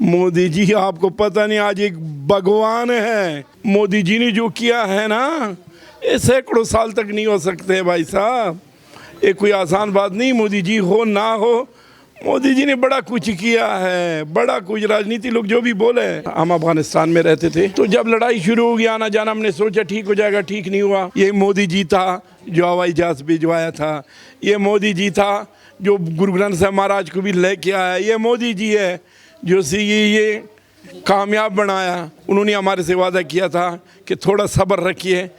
मोदी जी आपको पता नहीं आज एक भगवान है। मोदी जी ने जो किया है ना, ये सैकड़ों साल तक नहीं हो सकते भाई साहब। ये कोई आसान बात नहीं। मोदी जी हो ना हो, मोदी जी ने बड़ा कुछ किया है, बड़ा कुछ। राजनीति लोग जो भी बोले, हम अफगानिस्तान में रहते थे तो जब लड़ाई शुरू हो गई आना जाना, हमने सोचा ठीक हो जाएगा, ठीक नहीं हुआ। ये मोदी जी था जो हवाई जहाज भिजवाया था, ये मोदी जी था जो गुरु ग्रंथ साहब महाराज को भी लेके आया, ये मोदी जी है जो ये कामयाब बनाया। उन्होंने हमारे से वादा किया था कि थोड़ा सब्र रखिए,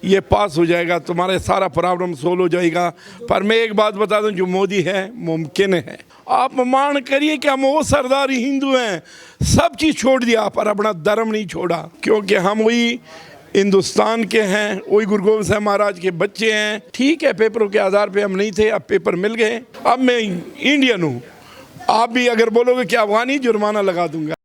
ये पास हो जाएगा, तुम्हारे सारा प्रॉब्लम सोल्व हो जाएगा। पर मैं एक बात बता दूं, जो मोदी है मुमकिन है। आप मान करिए कि हम वो सरदारी हिंदू हैं, सब चीज़ छोड़ दिया पर अपना धर्म नहीं छोड़ा, क्योंकि हम वही हिंदुस्तान के हैं, वही गुरु गोविंद साहब महाराज के बच्चे हैं। ठीक है, पेपरों के आधार पे हम नहीं थे, अब पेपर मिल गए, अब मैं इंडियन हूँ। आप भी अगर बोलोगे कि अफगानी, जुर्माना लगा दूंगा।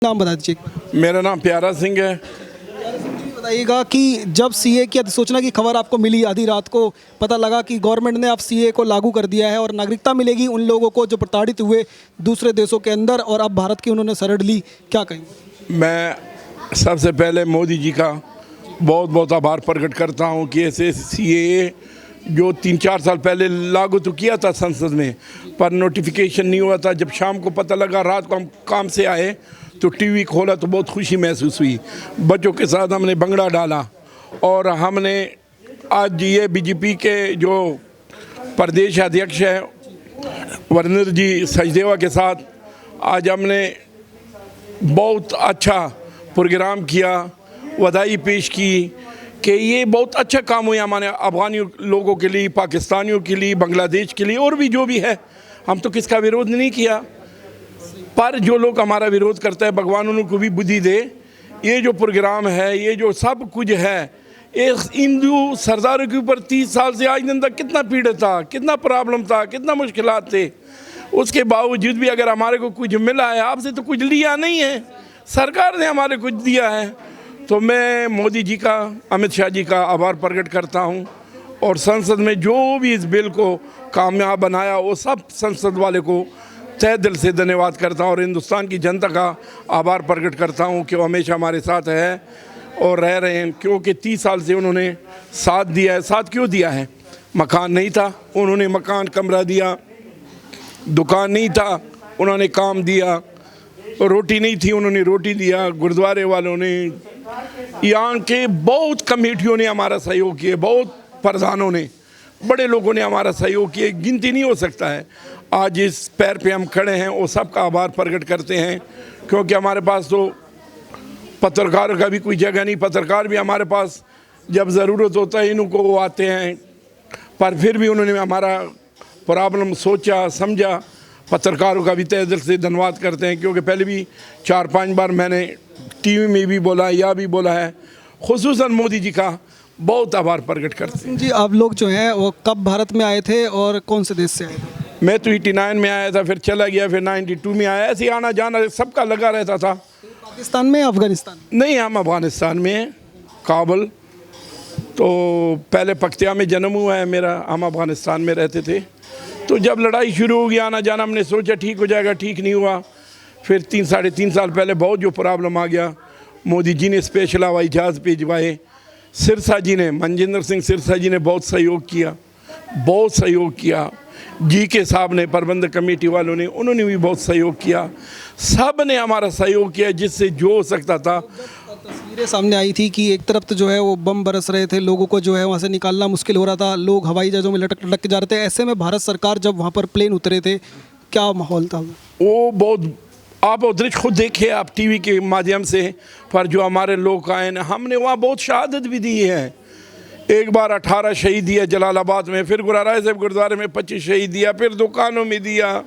नाम बता दीजिए। मेरा नाम प्यारा सिंह है। बताइएगा कि जब सीए की अधिसूचना की खबर आपको मिली, आधी रात को पता लगा कि गवर्नमेंट ने अब सीए को लागू कर दिया है और नागरिकता मिलेगी उन लोगों को जो प्रताड़ित हुए दूसरे देशों के अंदर, और अब भारत की उन्होंने शरण ली, क्या कहेंगे? मैं सबसे पहले मोदी जी का बहुत बहुत आभार प्रकट करता हूं कि ऐसे सीए जो 3-4 साल पहले लागू तो किया था संसद में, पर नोटिफिकेशन नहीं हुआ था। जब शाम को पता लगा, रात को हम काम से आए तो टीवी खोला तो बहुत खुशी महसूस हुई। बच्चों के साथ हमने भंगड़ा डाला और हमने आज ये बीजेपी के जो प्रदेश अध्यक्ष है वर्नर जी सचदेवा के साथ आज हमने बहुत अच्छा प्रोग्राम किया, बधाई पेश की कि ये बहुत अच्छा काम हुआ हमारे अफगानी लोगों के लिए, पाकिस्तानियों के लिए, बांग्लादेश के लिए, और भी जो भी है। हम तो किसका विरोध नहीं किया, पर जो लोग हमारा विरोध करते हैं, भगवान उनको भी बुद्धि दे। ये जो प्रोग्राम है, ये जो सब कुछ है, एक हिंदू सरदारों के ऊपर 30 साल से आज दिन तक कितना पीड़ित था, कितना प्रॉब्लम था, कितना मुश्किलात थे। उसके बावजूद भी अगर हमारे को कुछ मिला है, आपसे तो कुछ लिया नहीं है, सरकार ने हमारे कुछ दिया है। तो मैं मोदी जी का, अमित शाह जी का आभार प्रकट करता हूं, और संसद में जो भी इस बिल को कामयाब बनाया, वो सब संसद वाले को तहे दिल से धन्यवाद करता हूं, और हिंदुस्तान की जनता का आभार प्रकट करता हूं कि वो हमेशा हमारे साथ है और रह रहे हैं, क्योंकि 30 साल से उन्होंने साथ दिया है। साथ क्यों दिया है? मकान नहीं था, उन्होंने मकान कमरा दिया, दुकान नहीं था, उन्होंने काम दिया, रोटी नहीं थी, उन्होंने रोटी दिया, गुरुद्वारे वालों ने, यहाँ के बहुत कमेटियों ने हमारा सहयोग किया, बहुत प्रधानों ने, बड़े लोगों ने हमारा सहयोग किया, गिनती नहीं हो सकता है। आज इस पैर पे हम खड़े हैं, वो सबका आभार प्रकट करते हैं, क्योंकि हमारे पास तो पत्रकारों का भी कोई जगह नहीं। पत्रकार भी हमारे पास जब ज़रूरत होता है इनको वो आते हैं, पर फिर भी उन्होंने हमारा प्रॉब्लम सोचा, समझा। पत्रकारों का भी तहे दिल से धन्यवाद करते हैं, क्योंकि पहले भी 4-5 बार मैंने टीवी में भी बोला, या भी बोला है, खुसूसन मोदी जी का बहुत आभार प्रकट करते हैं। जी, आप लोग जो हैं वो कब भारत में आए थे और कौन से देश से आए थे? मैं तो 89 में आया था, फिर चला गया, फिर 92 में आया। ऐसे आना जाना सबका लगा रहता था। पाकिस्तान में, अफगानिस्तान में? नहीं, हम अफगानिस्तान में हैं, काबुल। तो पहले पख्तिया में जन्म हुआ है मेरा, हम अफगानिस्तान में रहते थे। तो जब लड़ाई शुरू हो गई आना जाना, हमने सोचा ठीक हो जाएगा, ठीक नहीं हुआ। फिर 3-3.5 साल पहले बहुत जो प्रॉब्लम आ गया, मोदी जी ने स्पेशल हवाई जहाज़ भिजवाए। सिरसा जी ने, मनजिंदर सिंह सिरसा जी ने बहुत सहयोग किया, बहुत सहयोग किया। जी के साहब ने, प्रबंधक कमेटी वालों ने, उन्होंने भी बहुत सहयोग किया। सब ने हमारा सहयोग किया, जिससे जो हो सकता था। तस्वीरें सामने आई थी कि एक तरफ तो जो है वो बम बरस रहे थे, लोगों को जो है वहाँ से निकालना मुश्किल हो रहा था, लोग हवाई जहाज़ों में लटक लटक के जा रहे थे। ऐसे में भारत सरकार जब वहाँ पर प्लेन उतरे थे, क्या माहौल था वो? बहुत, आप दृश्य खुद देखिए, आप टीवी के माध्यम से। पर जो हमारे लोग आए ना, हमने वहाँ बहुत शहादत भी दी है। एक बार 18 शहीद दिया जलालाबाद में, फिर गुरुद्वारा साहिब गुरुद्वारे में 25 शहीद दिया, फिर दुकानों में दिया।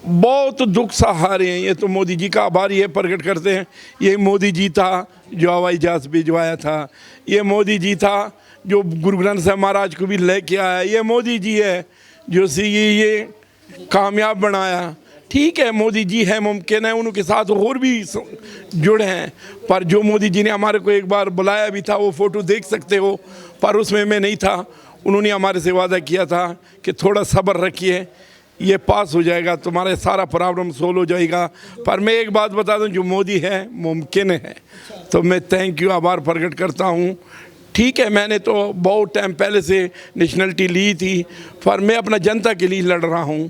बहुत दुख सहारे हैं। ये तो मोदी जी का आभार ये प्रकट करते हैं। ये मोदी जी था जो हवाई जहाज़ भिजवाया था, ये मोदी जी था जो गुरु ग्रंथ साहब महाराज को भी लेके आया, ये मोदी जी है जो ये कामयाब बनाया। ठीक है, मोदी जी है, मुमकिन है, उनके साथ और भी जुड़े हैं, पर जो मोदी जी ने हमारे को एक बार बुलाया भी था, वो फ़ोटो देख सकते हो, पर उसमें मैं नहीं था। उन्होंने हमारे से वादा किया था कि थोड़ा सब्र रखिए, ये पास हो जाएगा, तुम्हारे सारा प्रॉब्लम सोल्व हो जाएगा। पर मैं एक बात बता दूं, जो मोदी है मुमकिन है, तो मैं थैंक यू आभार प्रकट करता हूं। ठीक है, मैंने तो बहुत टाइम पहले से नेशनलिटी ली थी, पर मैं अपना जनता के लिए लड़ रहा हूं,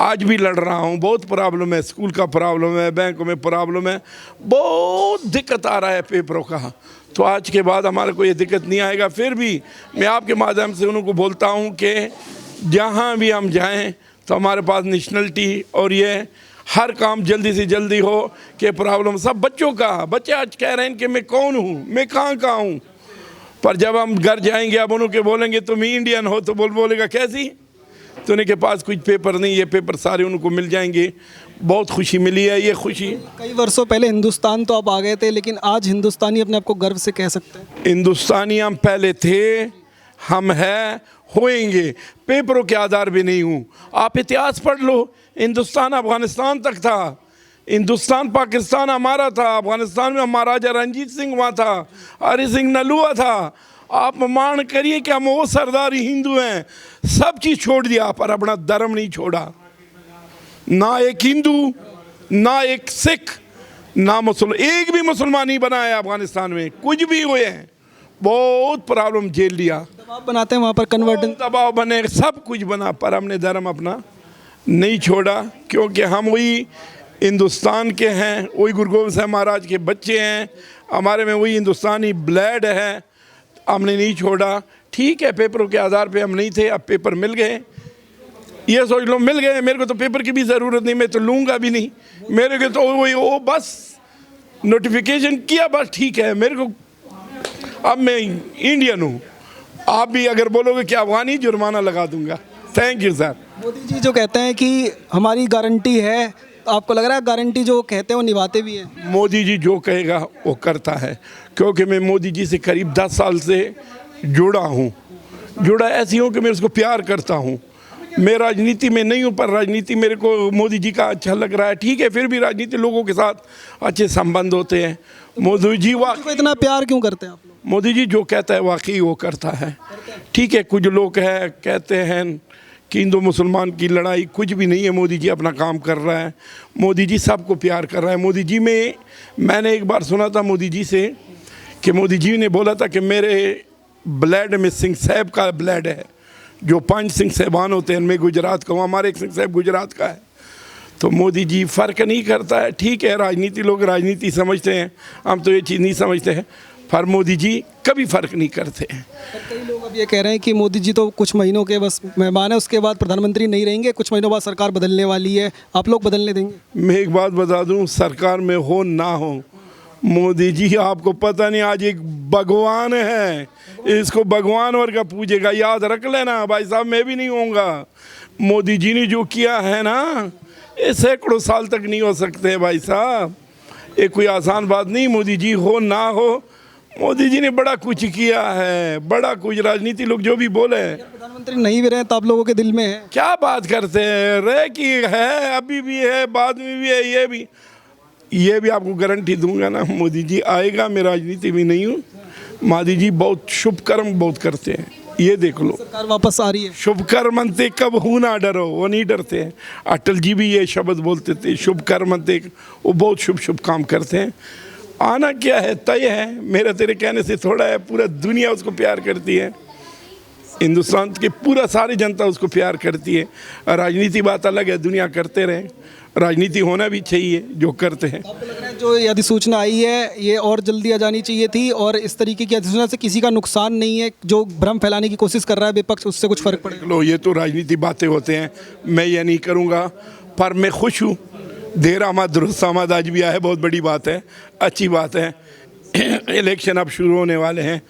आज भी लड़ रहा हूं। बहुत प्रॉब्लम है, स्कूल का प्रॉब्लम है, बैंकों में प्रॉब्लम है, बहुत दिक्कत आ रहा है पेपरों का। तो आज के बाद हमारे को ये दिक्कत नहीं आएगा। फिर भी मैं आपके माध्यम से उनको बोलता हूं कि जहां भी हम जाएं तो हमारे पास नेशनलिटी और ये हर काम जल्दी से जल्दी हो कि प्रॉब्लम सब बच्चों का, बच्चे आज कह रहे हैं कि मैं कौन हूँ, मैं कहाँ हूँ। पर जब हम घर जाएंगे, अब उनके बोलेंगे तुम इंडियन हो, तो बोलेगा कैसी, तो उनके पास कुछ पेपर नहीं, ये पेपर सारे उनको मिल जाएंगे। बहुत खुशी मिली है, ये खुशी। कई वर्षों पहले हिंदुस्तान तो आप आ गए थे, लेकिन आज हिंदुस्तानी अपने आप को गर्व से कह सकते हैं? हिंदुस्तानी हम पहले थे, हम हैं, होएंगे। पेपरों के आधार भी नहीं हूँ। आप इतिहास पढ़ लो, हिंदुस्तान अफगानिस्तान तक था, हिंदुस्तान पाकिस्तान हमारा था, अफगानिस्तान में महाराजा रंजीत सिंह वहाँ था, हरि सिंह नलुआ था। आप मान करिए कि हम वो सरदारी हिंदू हैं, सब चीज़ छोड़ दिया पर अपना धर्म नहीं छोड़ा। ना एक हिंदू, ना एक सिख, ना मुसलमान, एक भी मुसलमान नहीं बना है अफगानिस्तान में, कुछ भी हुए हैं। बहुत प्रॉब्लम झेल लिया, दबाव बनाते हैं वहाँ पर, कन्वर्ट दबाव बने, सब कुछ बना, पर हमने धर्म अपना नहीं छोड़ा, क्योंकि हम वही हिंदुस्तान के हैं, वही गुरु गोविंद साहब महाराज के बच्चे हैं, हमारे में वही हिंदुस्तानी ब्लड है, हमने नहीं छोड़ा। ठीक है, पेपरों के आधार पे हम नहीं थे, अब पेपर मिल गए, ये सोच लो मिल गए। मेरे को तो पेपर की भी ज़रूरत नहीं, मैं तो लूँगा भी नहीं। मेरे को तो वही वो बस नोटिफिकेशन किया, बस ठीक है। मेरे को अब मैं इंडियन हूँ, आप भी अगर बोलोगे कि अफगानी, जुर्माना लगा दूंगा। Thank you sir. Modi ji जो कहते हैं कि हमारी गारंटी है, आपको लग रहा है गारंटी जो कहते हैं वो निभाते भी हैं? मोदी जी जो कहेगा वो करता है, क्योंकि मैं मोदी जी से करीब 10 साल से जुड़ा ऐसी हूँ कि मैं उसको प्यार करता हूँ। मैं राजनीति में नहीं हूँ, पर राजनीति मेरे को मोदी जी का अच्छा लग रहा है। ठीक है, फिर भी राजनीति लोगों के साथ अच्छे संबंध होते हैं। मोदी जी को इतना प्यार क्यों करते हैं आप लोग? मोदी जी जो कहता है वाकई वो करता है। ठीक है, कुछ लोग हैं कहते हैं कि हिंदू मुसलमान की लड़ाई, कुछ भी नहीं है। मोदी जी अपना काम कर रहा है, मोदी जी सबको प्यार कर रहा है। मोदी जी में मैंने एक बार सुना था मोदी जी से कि मोदी जी ने बोला था कि मेरे ब्लड में सिंह साहब का ब्लड है, जो 5 सिंह साहबान होते हैं मैं गुजरात का हूँ, हमारे एक सिंह साहब गुजरात का है। तो मोदी जी फ़र्क नहीं करता है। ठीक है, राजनीति लोग राजनीति समझते हैं, हम तो ये चीज़ नहीं समझते हैं, पर मोदी जी कभी फ़र्क नहीं करते हैं। कई लोग अब ये कह रहे हैं कि मोदी जी तो कुछ महीनों के बस मेहमान है, उसके बाद प्रधानमंत्री नहीं रहेंगे, कुछ महीनों बाद सरकार बदलने वाली है, आप लोग बदलने देंगे? मैं एक बात बता दूं, सरकार में हो ना हो, मोदी जी आपको पता नहीं आज एक भगवान है, इसको भगवान वर्ग पूजेगा, याद रख लेना भाई साहब। मैं भी नहीं होऊंगा। मोदी जी ने जो किया है ना, ये सैकड़ों साल तक नहीं हो सकते भाई साहब, ये कोई आसान बात नहीं। मोदी जी हो ना हो, मोदी जी ने बड़ा कुछ किया है, बड़ा कुछ। राजनीति लोग जो भी बोले, प्रधानमंत्री नहीं भी रहे तो आप लोगों के दिल में है? क्या बात करते हैं, रहे कि है, अभी भी है, बाद में भी है, ये भी आपको गारंटी दूंगा ना, मोदी जी आएगा। मैं राजनीति में नहीं हूँ, मोदी जी बहुत शुभ कर्म बहुत करते हैं, ये देख लो। सरकार वापस आ रही है। शुभ कर्मंते कब हूँ ना डरो, वो नहीं डरते हैं। अटल जी भी ये शब्द बोलते थे, शुभ कर्मंते, वो बहुत शुभ काम करते हैं। आना क्या है, तय है, मेरा तेरे कहने से थोड़ा है। पूरा दुनिया उसको प्यार करती है, हिंदुस्तान की पूरा सारी जनता उसको प्यार करती है। राजनीति बात अलग है, दुनिया करते रहे, राजनीति होना भी चाहिए जो करते हैं। आपको लग रहा है जो ये अधिसूचना आई है ये और जल्दी आ जानी चाहिए थी, और इस तरीके की अधिसूचना से किसी का नुकसान नहीं है? जो भ्रम फैलाने की कोशिश कर रहा है विपक्ष, उससे कुछ फर्क पड़ेगा? लो, ये तो राजनीति बातें होते हैं, मैं ये नहीं करूँगा, पर मैं खुश हूँ। देर आमद दुरुस्त आमद आज भी आया, बहुत बड़ी बात है, अच्छी बात है। इलेक्शन अब शुरू होने वाले हैं,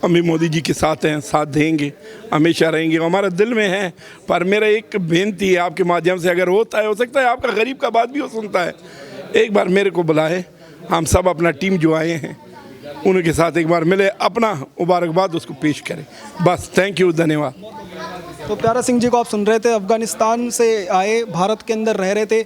हम भी मोदी जी के साथ हैं, साथ देंगे, हमेशा रहेंगे, हमारा दिल में है। पर मेरा एक बेनती है आपके माध्यम से, अगर होता है, हो सकता है आपका गरीब का बात भी हो सुनता है, एक बार मेरे को बुलाए, हम सब अपना टीम जो आए हैं उनके साथ एक बार मिले, अपना मुबारकबाद उसको पेश करें, बस। थैंक यू, धन्यवाद। तो प्यारा सिंह जी को आप सुन रहे थे, अफगानिस्तान से आए, भारत के अंदर रह रहे थे,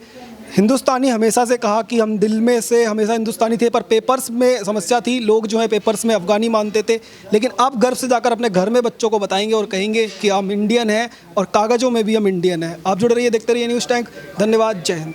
हिंदुस्तानी हमेशा से कहा कि हम दिल में से हमेशा हिंदुस्तानी थे, पर पेपर्स में समस्या थी। लोग जो है पेपर्स में अफगानी मानते थे, लेकिन अब गर्व से जाकर अपने घर में बच्चों को बताएंगे और कहेंगे कि हम इंडियन हैं और कागज़ों में भी हम इंडियन हैं। आप जुड़े रहिए, देखते रहिए न्यूज़ टैंक। धन्यवाद, जय हिंद।